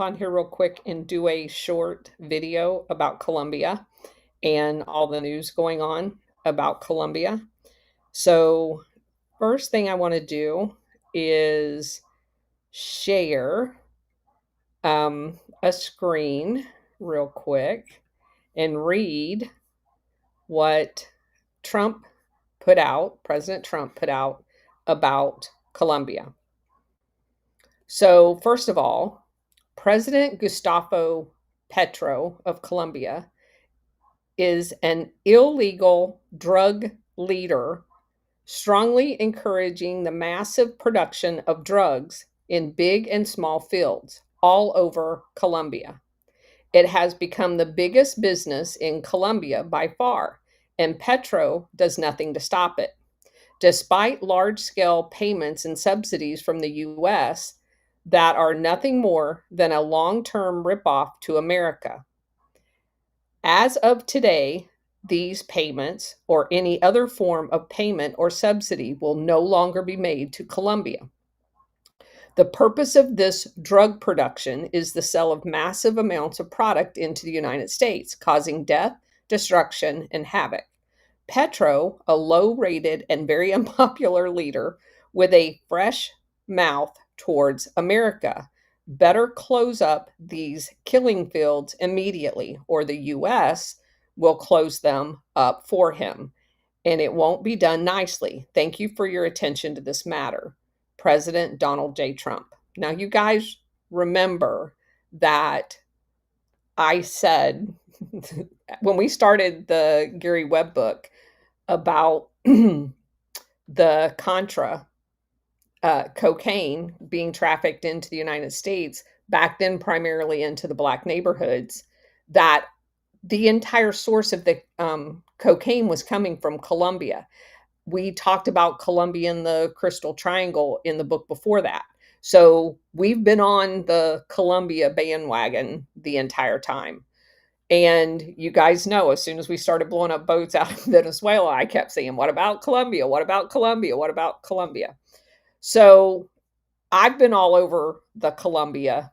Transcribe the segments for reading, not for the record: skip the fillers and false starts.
jump on here real quick and do a short video about Colombia and all the news going on about Colombia. So, first thing I want to do is share a screen real quick and read what Trump President Trump put out about Colombia. So, first of all, President Gustavo Petro of Colombia is an illegal drug leader, strongly encouraging the massive production of drugs in big and small fields all over Colombia. It has become the biggest business in Colombia by far, and Petro does nothing to stop it. Despite large scale payments and subsidies from the US that are nothing more than a long term ripoff to America. As of today, these payments or any other form of payment or subsidy will no longer be made to Colombia. The purpose of this drug production is the sale of massive amounts of product into the United States, causing death, destruction, and havoc. Petro, a low rated and very unpopular leader with a fresh mouth towards America, better close up these killing fields immediately, or the US will close them up for him. And it won't be done nicely. Thank you for your attention to this matter. President Donald J. Trump. Now, you guys remember that I said when we started the Gary Webb book about the Contra cocaine being trafficked into the United States, back then primarily into the Black neighborhoods, that the entire source of the cocaine was coming from Colombia. We talked about Colombia and the Crystal Triangle in the book before that. So we've been on the Colombia bandwagon the entire time. And you guys know, as soon as we started blowing up boats out of Venezuela, I kept saying, what about Colombia? What about Colombia? What about Colombia? So I've been all over the Colombia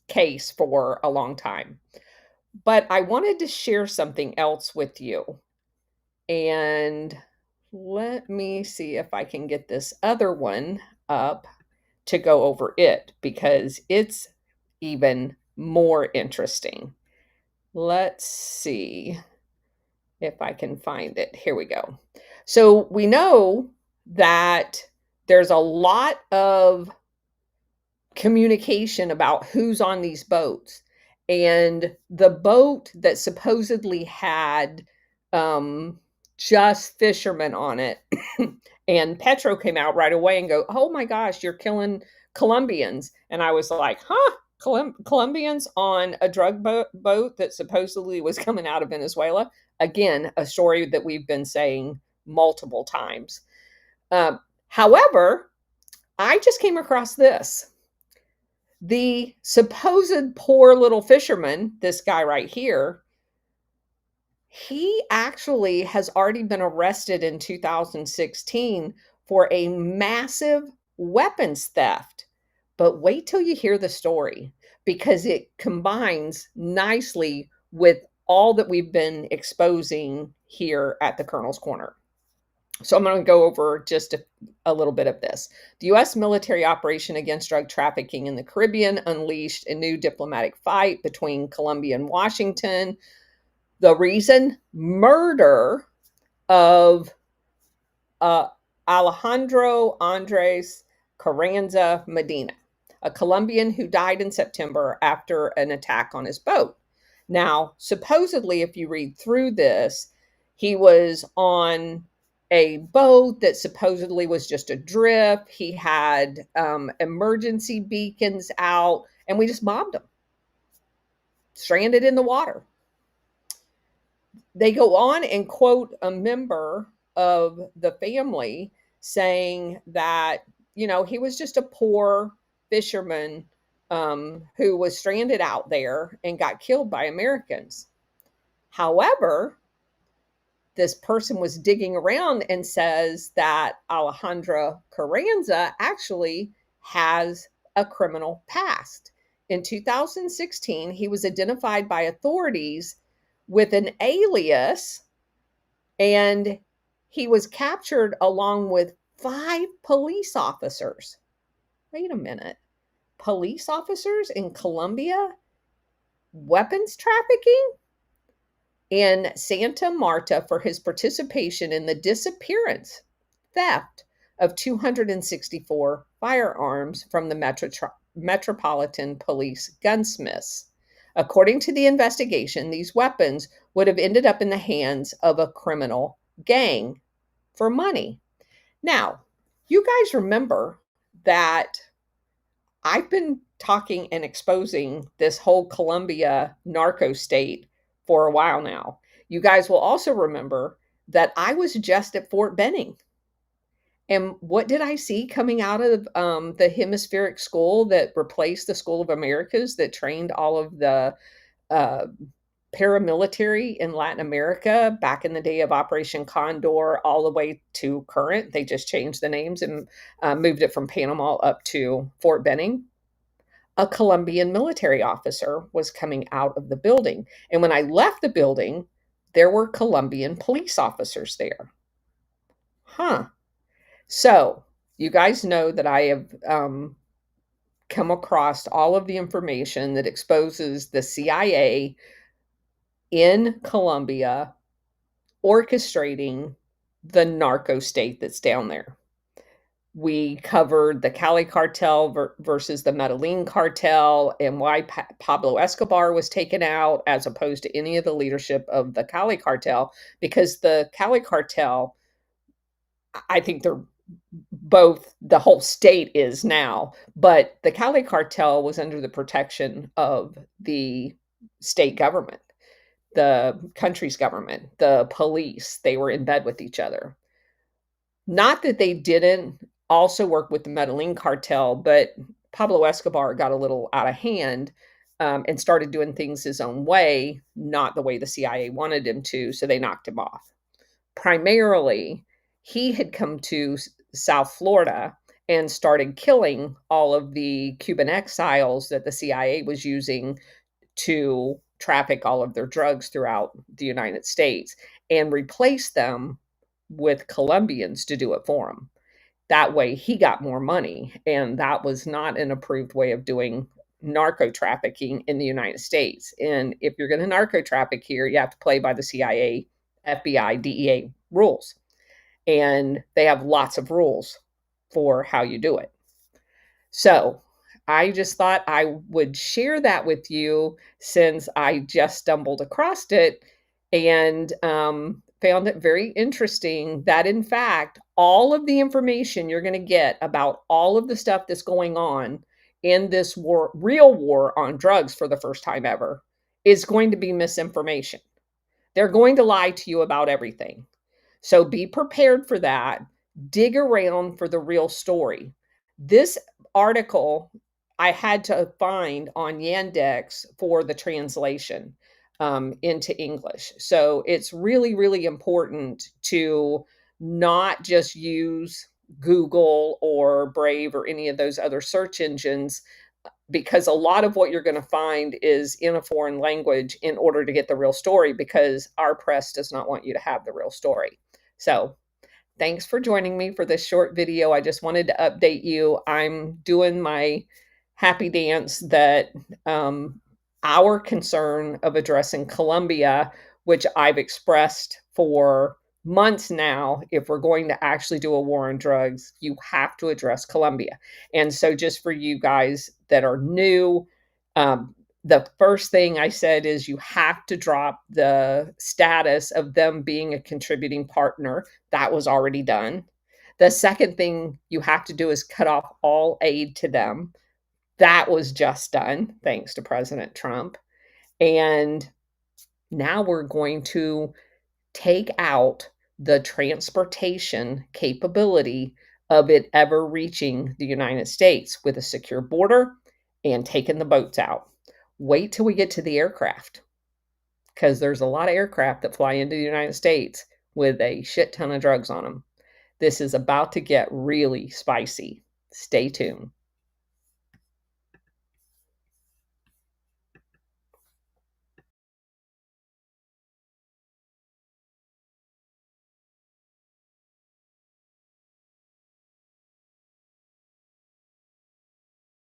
case for a long time. But I wanted to share something else with you. And let me see if I can get this other one up to go over it, because it's even more interesting. Let's see if I can find it. Here we go. So we know that there's a lot of communication about who's on these boats. And the boat that supposedly had just fishermen on it, and Petro came out right away and go, oh my gosh, you're killing Colombians. And I was like, huh? Colombians on a drug boat that supposedly was coming out of Venezuela? Again, a story that we've been saying multiple times. However, I just came across this. The supposed poor little fisherman, this guy right here, he actually has already been arrested in 2016 for a massive weapons theft. But wait till you hear the story, because it combines nicely with all that we've been exposing here at the Colonel's Corner. So I'm going to go over just a little bit of this. The U.S. military operation against drug trafficking in the Caribbean unleashed a new diplomatic fight between Colombia and Washington. The reason? Murder of Alejandro Andres Carranza Medina, a Colombian who died in September after an attack on his boat. Now, supposedly, if you read through this, he was on a boat that supposedly was just adrift. He had emergency beacons out, and we just bombed him, stranded in the water. They go on and quote a member of the family saying that, he was just a poor fisherman who was stranded out there and got killed by Americans. However, this person was digging around and says that Alejandro Carranza actually has a criminal past. In 2016, he was identified by authorities with an alias, and he was captured along with 5 police officers. Wait a minute. Police officers in Colombia? Weapons trafficking? In Santa Marta for his participation in the disappearance, theft of 264 firearms from the Metropolitan Police gunsmiths. According to the investigation, these weapons would have ended up in the hands of a criminal gang for money. Now, you guys remember that I've been talking and exposing this whole Colombia narco state for a while now. You guys will also remember that I was just at Fort Benning. And what did I see coming out of the hemispheric school that replaced the School of Americas that trained all of the uh, paramilitary in Latin America back in the day of Operation Condor all the way to current? They just changed the names and moved it from Panama up to Fort Benning. A Colombian military officer was coming out of the building. And when I left the building, there were Colombian police officers there. Huh. So, you guys know that I have come across all of the information that exposes the CIA in Colombia orchestrating the narco state that's down there. We covered the Cali cartel versus the Medellin cartel and why Pablo Escobar was taken out as opposed to any of the leadership of the Cali cartel, because the Cali cartel, I think they're both, the whole state is now, but the Cali cartel was under the protection of the state government, the country's government, the police. They were in bed with each other. Not that they didn't also work with the Medellin cartel, but Pablo Escobar got a little out of hand and started doing things his own way, not the way the CIA wanted him to, so they knocked him off. Primarily, he had come to South Florida and started killing all of the Cuban exiles that the CIA was using to traffic all of their drugs throughout the United States, and replaced them with Colombians to do it for him. That way he got more money, and that was not an approved way of doing narco trafficking in the United States. And if you're going to narco traffic here, you have to play by the CIA, FBI, DEA rules. And they have lots of rules for how you do it. So I just thought I would share that with you since I just stumbled across it and found it very interesting that, in fact, all of the information you're going to get about all of the stuff that's going on in this war, real war on drugs for the first time ever, is going to be misinformation. They're going to lie to you about everything. So be prepared for that. Dig around for the real story. This article I had to find on Yandex for the translation into English. So it's really, really important to not just use Google or Brave or any of those other search engines, because a lot of what you're going to find is in a foreign language in order to get the real story, because our press does not want you to have the real story. So thanks for joining me for this short video. I just wanted to update you. I'm doing my happy dance that our concern of addressing Colombia, which I've expressed for months now, if we're going to actually do a war on drugs, you have to address Colombia. And so just for you guys that are new, the first thing I said is you have to drop the status of them being a contributing partner. That was already done. The second thing you have to do is cut off all aid to them. That was just done, thanks to President Trump. And now we're going to take out the transportation capability of it ever reaching the United States with a secure border and taking the boats out. Wait till we get to the aircraft, because there's a lot of aircraft that fly into the United States with a shit ton of drugs on them. This is about to get really spicy. Stay tuned.